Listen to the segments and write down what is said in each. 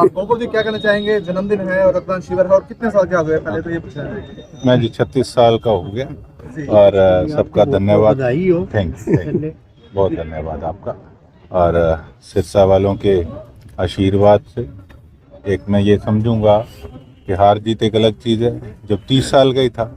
गोकुल जी क्या कहना चाहेंगे? जन्मदिन है और रक्तदान शिविर है, और कितने साल के हो गए? पहले तो ये पूछना है। मैं जी 36 साल का हो गया और सबका धन्यवाद, थैंक्स, बहुत धन्यवाद आपका। और सिरसा वालों के आशीर्वाद से एक मैं ये समझूंगा कि हार जीत एक अलग चीज़ है। जब 30 साल का ही था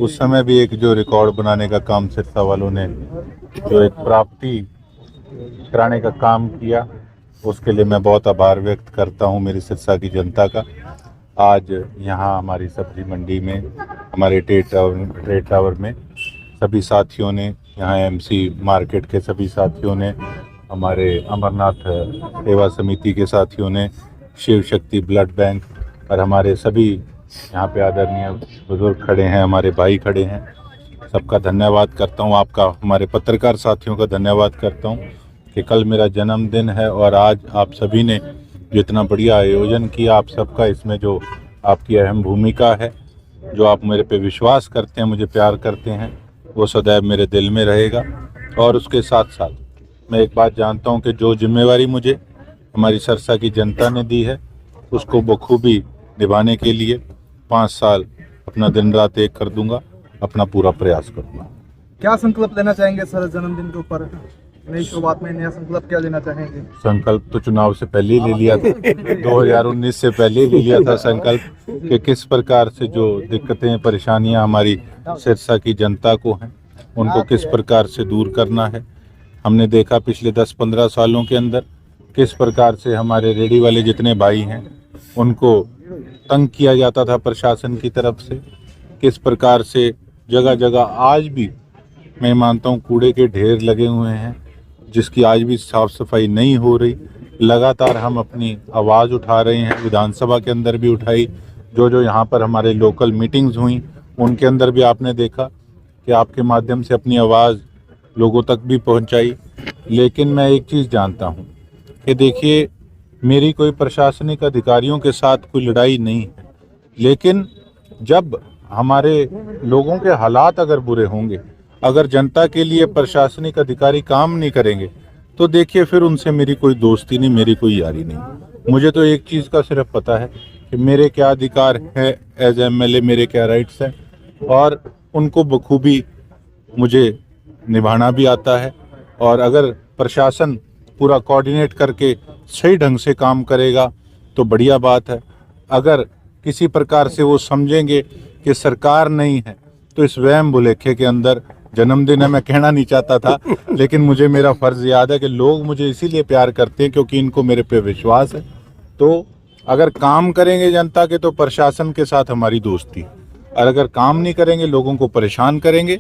उस समय भी एक जो रिकॉर्ड बनाने का काम सिरसा वालों ने जो एक प्राप्ति कराने का काम किया, उसके लिए मैं बहुत आभार व्यक्त करता हूं मेरी सिरसा की जनता का। आज यहाँ हमारी सब्जी मंडी में, हमारे ट्रेड टावर में सभी साथियों ने, यहाँ एमसी मार्केट के सभी साथियों ने, हमारे अमरनाथ सेवा समिति के साथियों ने, शिव शक्ति ब्लड बैंक और हमारे सभी यहाँ पे आदरणीय बुजुर्ग खड़े हैं, हमारे भाई खड़े हैं, सबका धन्यवाद करता हूँ। आपका, हमारे पत्रकार साथियों का धन्यवाद करता हूँ कि कल मेरा जन्मदिन है और आज आप सभी ने जो इतना बढ़िया आयोजन किया, आप सबका इसमें जो आपकी अहम भूमिका है, जो आप मेरे पे विश्वास करते हैं, मुझे प्यार करते हैं, वो सदैव मेरे दिल में रहेगा। और उसके साथ साथ मैं एक बात जानता हूँ कि जो जिम्मेवारी मुझे हमारी सिरसा की जनता ने दी है उसको बखूबी निभाने के लिए 5 साल अपना दिन रात एक कर दूंगा, अपना पूरा प्रयास करूँगा। क्या संकल्प लेना चाहेंगे सर जन्मदिन के ऊपर? नई शुरुआत में नया संकल्प क्या लेना चाहेंगे? संकल्प तो चुनाव से पहले ही ले लिया था 2019 से पहले ही ले लिया था संकल्प कि किस प्रकार से जो दिक्कतें परेशानियां हमारी सिरसा की जनता को हैं उनको किस प्रकार से दूर करना है। हमने देखा पिछले 10-15 सालों के अंदर किस प्रकार से हमारे रेडी वाले जितने भाई हैं उनको तंग किया जाता था प्रशासन की तरफ से, किस प्रकार से जगह जगह आज भी मैं मानता हूँ कूड़े के ढेर लगे हुए हैं जिसकी आज भी साफ सफाई नहीं हो रही। लगातार हम अपनी आवाज़ उठा रहे हैं, विधानसभा के अंदर भी उठाई, जो यहाँ पर हमारे लोकल मीटिंग्स हुई उनके अंदर भी आपने देखा कि आपके माध्यम से अपनी आवाज़ लोगों तक भी पहुँचाई। लेकिन मैं एक चीज़ जानता हूँ कि देखिए, मेरी कोई प्रशासनिक अधिकारियों के साथ कोई लड़ाई नहीं है, लेकिन जब हमारे लोगों के हालात अगर बुरे होंगे, अगर जनता के लिए प्रशासनिक अधिकारी काम नहीं करेंगे तो देखिए फिर उनसे मेरी कोई दोस्ती नहीं, मेरी कोई यारी नहीं। मुझे तो एक चीज़ का सिर्फ पता है कि मेरे क्या अधिकार है एज एमएलए, मेरे क्या राइट्स हैं, और उनको बखूबी मुझे निभाना भी आता है। और अगर प्रशासन पूरा कोऑर्डिनेट करके सही ढंग से काम करेगा तो बढ़िया बात है। अगर किसी प्रकार से वो समझेंगे कि सरकार नहीं है तो इस वहम भुलेखे के अंदर, जन्मदिन है मैं कहना नहीं चाहता था लेकिन मुझे मेरा फ़र्ज़ याद है कि लोग मुझे इसीलिए प्यार करते हैं क्योंकि इनको मेरे पे विश्वास है। तो अगर काम करेंगे जनता के तो प्रशासन के साथ हमारी दोस्ती, और अगर काम नहीं करेंगे, लोगों को परेशान करेंगे,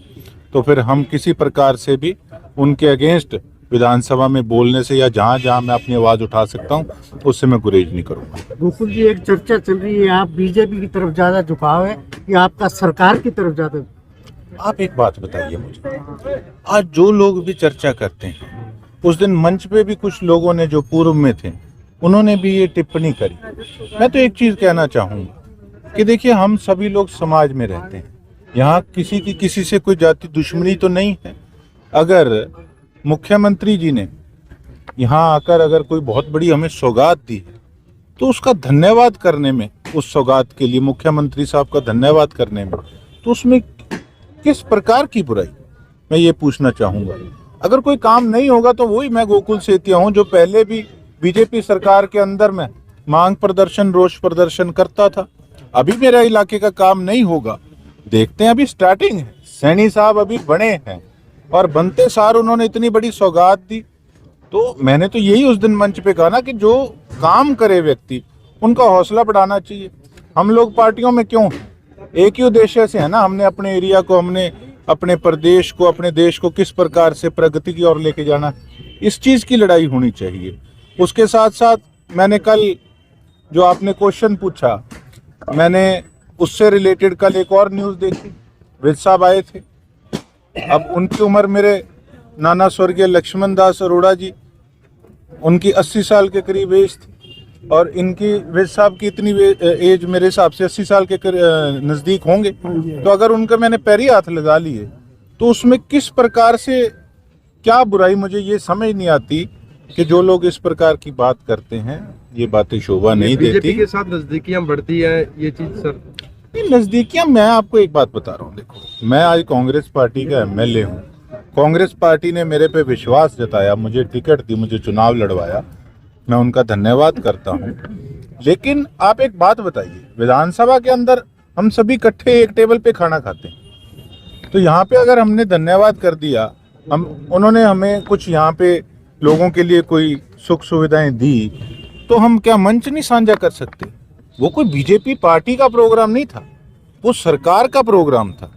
तो फिर हम किसी प्रकार से भी उनके अगेंस्ट विधानसभा में बोलने से या जहाँ जहाँ मैं अपनी आवाज़ उठा सकता हूँ उससे मैं गुरेज नहीं करूँगा। गोकुल जी, एक चर्चा चल रही है, आप बीजेपी की तरफ ज़्यादा झुकाव है या आपका सरकार की तरफ ज़्यादा? आप एक बात बताइए मुझे, आज जो लोग भी चर्चा करते हैं, उस दिन मंच पे भी कुछ लोगों ने जो पूर्व में थे उन्होंने भी ये टिप्पणी करी। मैं तो एक चीज़ कहना चाहूँगा कि देखिए, हम सभी लोग समाज में रहते हैं, यहाँ किसी की किसी से कोई जाति दुश्मनी तो नहीं है। अगर मुख्यमंत्री जी ने यहाँ आकर अगर कोई बहुत बड़ी हमें सौगात दी है तो उसका धन्यवाद करने में, उस सौगात के लिए मुख्यमंत्री साहब का धन्यवाद करने में, तो उसमें किस प्रकार की बुराई, मैं ये पूछना चाहूँगा। अगर कोई काम नहीं होगा तो वही मैं गोकुल सेतिया हूँ जो पहले भी बीजेपी सरकार के अंदर में मांग प्रदर्शन, रोष प्रदर्शन करता था। अभी मेरा इलाके का काम नहीं होगा, देखते हैं, अभी स्टार्टिंग है, सैनी साहब अभी बने हैं और बनते सार उन्होंने इतनी बड़ी सौगात दी। तो मैंने तो यही उस दिन मंच पे कहा ना कि जो काम करे व्यक्ति, उनका हौसला बढ़ाना चाहिए। हम लोग पार्टियों में क्यों, एक ही उद्देश्य से है ना, हमने अपने एरिया को, हमने अपने प्रदेश को, अपने देश को किस प्रकार से प्रगति की ओर लेके जाना, इस चीज़ की लड़ाई होनी चाहिए। उसके साथ साथ मैंने कल जो आपने क्वेश्चन पूछा, मैंने उससे रिलेटेड कल एक और न्यूज़ देखी, विज साहब आए थे। अब उनकी उम्र मेरे नाना स्वर्गीय लक्ष्मण दास अरोड़ा जी, उनकी 80 साल के करीब एज थी, और इनकी विज साहब की इतनी एज मेरे हिसाब से 80 साल के नज़दीक होंगे। तो अगर उनका मैंने पैरी हाथ लगा लिए तो उसमें किस प्रकार से क्या बुराई, मुझे ये समझ नहीं आती कि जो लोग इस प्रकार की बात करते हैं, ये बातें शोभा नहीं देती। बीजेपी के साथ नजदीकियां बढ़ती है ये चीज सर? नज़दीकियां, मैं आपको एक बात बता रहा हूँ, देखो मैं आज कांग्रेस पार्टी का एमएलए हूँ। कांग्रेस पार्टी ने मेरे पे विश्वास जताया, मुझे टिकट दी, मुझे चुनाव लड़वाया, मैं उनका धन्यवाद करता हूँ। लेकिन आप एक बात बताइए, विधानसभा के अंदर हम सभी इकट्ठे एक टेबल पे खाना खाते हैं, तो यहाँ पे अगर हमने धन्यवाद कर दिया, उन्होंने हमें कुछ यहाँ पे लोगों के लिए कोई सुख सुविधाएं दी, तो हम क्या मंच नहीं साझा कर सकते? वो कोई बीजेपी पार्टी का प्रोग्राम नहीं था, वो सरकार का प्रोग्राम था।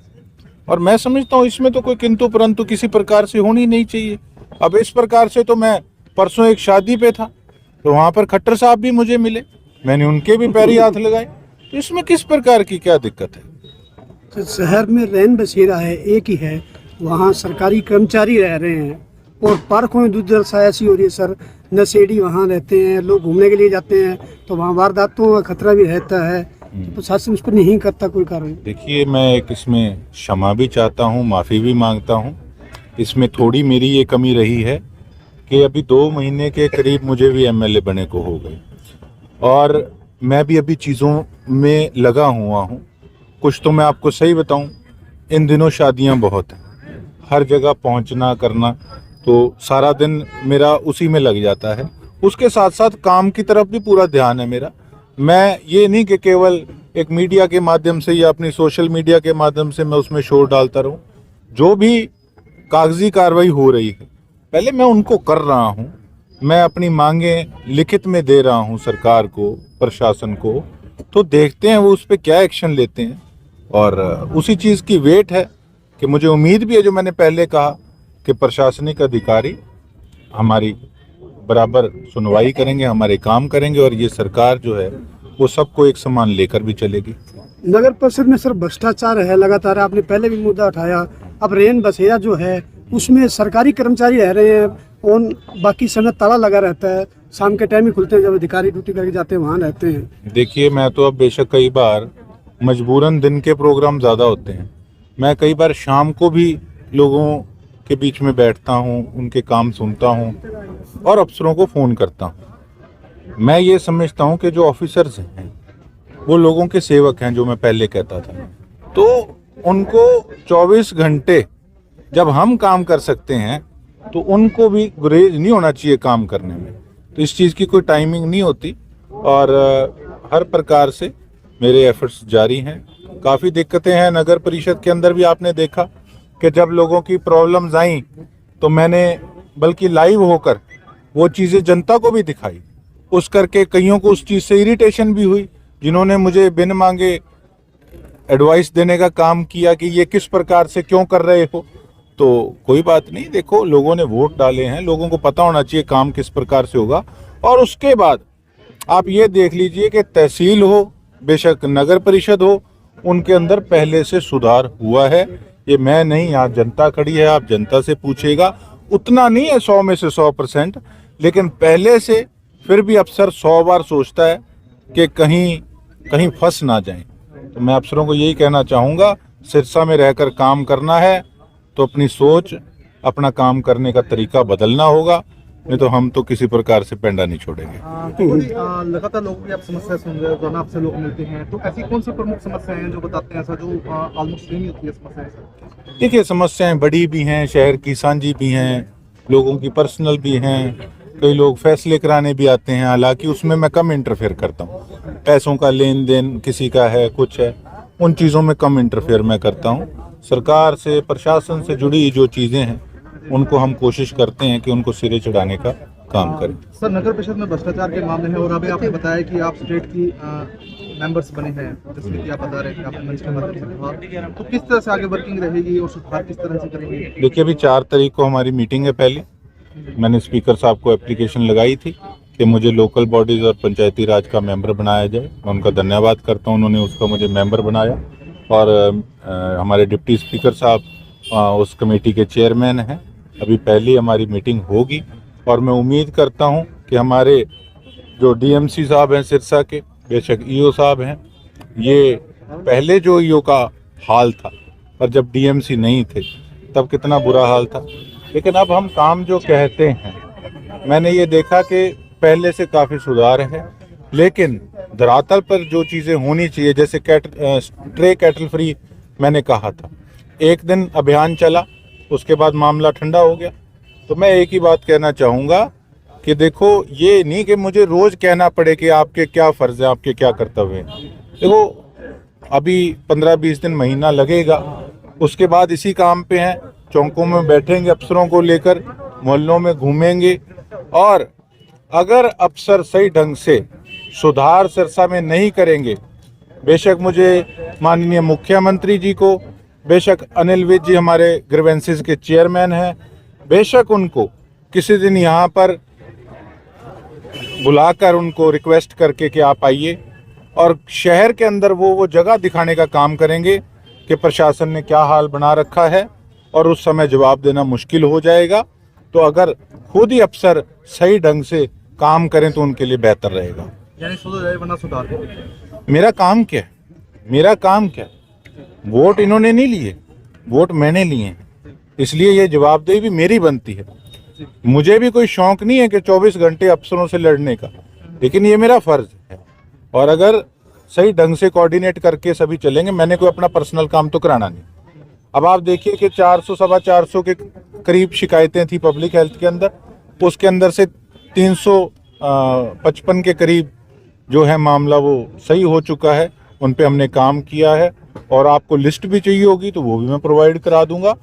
और मैं समझता हूँ इसमें तो कोई किंतु परंतु किसी प्रकार से होनी नहीं चाहिए। अब इस प्रकार से तो मैं परसों एक शादी पे था, तो वहाँ पर खट्टर साहब भी मुझे मिले, मैंने उनके भी पैरी हाथ लगाए, तो इसमें किस प्रकार की क्या दिक्कत है? तो शहर में रैन बसेरा है, एक ही है, वहाँ सरकारी कर्मचारी रह रहे हैं, और पार्कों में दुर्दशा ऐसी हो रही है सर, नशेड़ी वहाँ रहते हैं, लोग घूमने के लिए जाते हैं, तो वहाँ वारदातों का खतरा भी रहता है, तो प्रशासन उस पर नहीं करता कोई कार्रवाई। देखिए, मैं एक इसमें क्षमा भी चाहता हूँ, माफ़ी भी मांगता हूँ। इसमें थोड़ी मेरी ये कमी रही है कि अभी 2 महीने के करीब मुझे भी एमएलए बने को हो गए, और मैं भी अभी चीज़ों में लगा हुआ हूँ। कुछ तो मैं आपको सही बताऊँ, इन दिनों शादियाँ बहुत हैं, हर जगह पहुँचना करना, तो सारा दिन मेरा उसी में लग जाता है। उसके साथ साथ काम की तरफ भी पूरा ध्यान है मेरा। मैं ये नहीं कि केवल एक मीडिया के माध्यम से या अपनी सोशल मीडिया के माध्यम से मैं उसमें शोर डालता रहूं। जो भी कागजी कार्रवाई हो रही है, पहले मैं उनको कर रहा हूं, मैं अपनी मांगें लिखित में दे रहा हूं सरकार को, प्रशासन को, तो देखते हैं वो उस पर क्या एक्शन लेते हैं। और उसी चीज़ की वेट है कि मुझे उम्मीद भी है, जो मैंने पहले कहा, कि प्रशासनिक अधिकारी हमारी बराबर सुनवाई करेंगे, हमारे काम करेंगे, और ये सरकार जो है वो सबको एक समान लेकर भी चलेगी। नगर परिषद में सर भ्रष्टाचार है लगातार, आपने पहले भी मुद्दा उठाया। अब रेन बसेरा जो है उसमें सरकारी कर्मचारी रह रहे हैं, और बाकी समय ताला लगा रहता है, शाम के टाइम ही खुलते हैं, जब अधिकारी ड्यूटी करके जाते हैं वहाँ रहते हैं। देखिए, मैं तो अब बेशक कई बार मजबूरन दिन के प्रोग्राम ज़्यादा होते हैं, मैं कई बार शाम को भी लोगों के बीच में बैठता हूँ, उनके काम सुनता हूँ और अफसरों को फ़ोन करता हूँ। मैं ये समझता हूँ कि जो ऑफिसर्स हैं वो लोगों के सेवक हैं, जो मैं पहले कहता था, तो उनको 24 घंटे जब हम काम कर सकते हैं तो उनको भी गुरेज नहीं होना चाहिए काम करने में। तो इस चीज़ की कोई टाइमिंग नहीं होती, और हर प्रकार से मेरे एफर्ट्स जारी हैं। काफ़ी दिक्कतें हैं नगर परिषद के अंदर भी, आपने देखा कि जब लोगों की प्रॉब्लम्स आई तो मैंने बल्कि लाइव होकर वो चीज़ें जनता को भी दिखाई, उस करके कईयों को उस चीज़ से इरिटेशन भी हुई, जिन्होंने मुझे बिन मांगे एडवाइस देने का काम किया कि ये किस प्रकार से क्यों कर रहे हो। तो कोई बात नहीं, देखो लोगों ने वोट डाले हैं, लोगों को पता होना चाहिए काम किस प्रकार से होगा। और उसके बाद आप ये देख लीजिए कि तहसील हो, बेशक नगर परिषद हो, उनके अंदर पहले से सुधार हुआ है। ये मैं नहीं, यहाँ जनता खड़ी है, आप जनता से पूछेगा। उतना नहीं है 100 में से 100%, लेकिन पहले से फिर भी अफसर 100 बार सोचता है कि कहीं फंस ना जाए। तो मैं अफसरों को यही कहना चाहूँगा, सिरसा में रहकर काम करना है तो अपनी सोच, अपना काम करने का तरीका बदलना होगा, नहीं तो हम तो किसी प्रकार से पेंडा नहीं छोड़ेंगे। लगातार लोगों की आप समस्या सुन रहे हो, रोजाना आपसे लोग मिलते हैं, तो ऐसी कौन सी प्रमुख समस्याएं हैं जो बताते हैं ऐसा, जो ऑलमोस्ट सेम ही होती है समस्याएं? देखिए, समस्याएं बड़ी भी हैं, शहर की साझी भी हैं, लोगों की पर्सनल भी हैं। कई लोग फैसले कराने भी आते हैं, हालांकि उसमें मैं कम इंटरफेयर करता हूँ। पैसों का लेन देन किसी का है, कुछ है, उन चीज़ों में कम इंटरफेयर मैं करता हूँ। सरकार से, प्रशासन से जुड़ी जो चीज़ें हैं उनको हम कोशिश करते हैं कि उनको सिरे चढ़ाने का काम करें। सर, नगर परिषद में भ्रष्टाचार के मामले हैं, और अभी आपने बताया कि आप स्टेट की मेंबर्स बने हैं, जैसे कि आप बता रहे थे, आपने मंच के माध्यम से कहा, तो किस तरह से आगे वर्किंग रहेगी और सुधार किस तरह से करेंगे? देखिए, अभी 4 तारीख को हमारी मीटिंग है। पहले मैंने स्पीकर साहब को एप्लीकेशन लगाई थी कि मुझे लोकल बॉडीज़ और पंचायती राज का मेंबर बनाया जाए। मैं उनका धन्यवाद करता हूँ, उन्होंने उसका मुझे मेंबर बनाया। और हमारे डिप्टी स्पीकर साहब उस कमेटी के चेयरमैन हैं। अभी पहली हमारी मीटिंग होगी और मैं उम्मीद करता हूँ कि हमारे जो डीएमसी साहब हैं सिरसा के, बेशक ईओ साहब हैं, ये पहले जो ईओ का हाल था और जब डीएमसी नहीं थे तब कितना बुरा हाल था, लेकिन अब हम काम जो कहते हैं, मैंने ये देखा कि पहले से काफ़ी सुधार है। लेकिन धरातल पर जो चीज़ें होनी चाहिए, जैसे स्ट्रे कैटल फ्री मैंने कहा था, एक दिन अभियान चला, उसके बाद मामला ठंडा हो गया। तो मैं एक ही बात कहना चाहूँगा कि देखो, ये नहीं कि मुझे रोज़ कहना पड़े कि आपके क्या फ़र्ज़ है, आपके क्या कर्तव्य हैं। देखो, अभी 15-20 दिन, महीना लगेगा, उसके बाद इसी काम पे हैं, चौकों में बैठेंगे, अफसरों को लेकर मोहल्लों में घूमेंगे। और अगर अफसर सही ढंग से सुधार सिरसा में नहीं करेंगे, बेशक मुझे माननीय मुख्यमंत्री जी को, बेशक अनिल विज जी हमारे ग्रीवेंसेस के चेयरमैन हैं, बेशक उनको किसी दिन यहाँ पर बुलाकर उनको रिक्वेस्ट करके कि आप आइए और शहर के अंदर वो जगह दिखाने का काम करेंगे कि प्रशासन ने क्या हाल बना रखा है, और उस समय जवाब देना मुश्किल हो जाएगा। तो अगर खुद ही अफसर सही ढंग से काम करें तो उनके लिए बेहतर रहेगा। यानी सुधार वरना सुधार। मेरा काम क्या है? मेरा काम क्या है? वोट इन्होंने नहीं लिए, वोट मैंने लिए हैं, इसलिए ये जवाबदेही भी मेरी बनती है। मुझे भी कोई शौक नहीं है कि 24 घंटे अफसरों से लड़ने का, लेकिन ये मेरा फर्ज है। और अगर सही ढंग से कोऑर्डिनेट करके सभी चलेंगे, मैंने कोई अपना पर्सनल काम तो कराना नहीं। अब आप देखिए कि 400-450 के करीब शिकायतें थी पब्लिक हेल्थ के अंदर, उसके अंदर से 355 के करीब जो है मामला वो सही हो चुका है, उन पे हमने काम किया है। और आपको लिस्ट भी चाहिए होगी तो वो भी मैं प्रोवाइड करा दूंगा।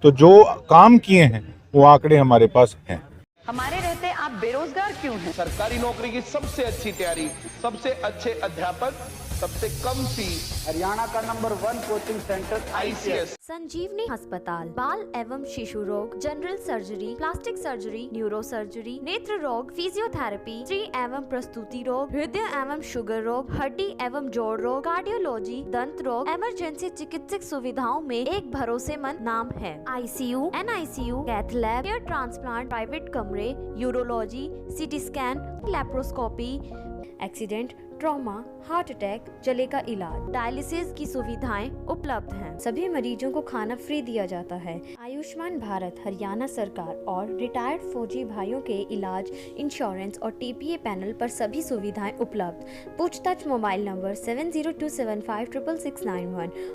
तो जो काम किए हैं वो आंकड़े हमारे पास हैं। हमारे रहते आप बेरोजगार क्यों हैं? सरकारी नौकरी की सबसे अच्छी तैयारी, सबसे अच्छे अध्यापक, सबसे कम फीस, हरियाणा का नंबर 1 कोचिंग सेंटर ICS। संजीवनी अस्पताल बाल एवं शिशु रोग, general surgery, plastic surgery, neuro surgery, नेत्र रोग, फिजियोथेरेपी, स्त्री एवं प्रस्तुति रोग, हृदय एवं शुगर रोग, हड्डी एवं जोड़ रोग, कार्डियोलॉजी, दंत रोग, इमरजेंसी चिकित्सक सुविधाओं में एक भरोसेमंद नाम है। ICU, NICU, cath lab, hair transplant, private कमरे, urology, CT scan, laparoscopy, accident, trauma, heart attack, जले का इलाज, डायलिसिस की सुविधाएं उपलब्ध हैं। सभी मरीजों को खाना फ्री दिया जाता है। आयुष्मान भारत हरियाणा सरकार और रिटायर्ड फौजी भाइयों के इलाज, इंश्योरेंस और TPA पैनल पर सभी सुविधाएं उपलब्ध। पूछताछ मोबाइल नंबर 7027566691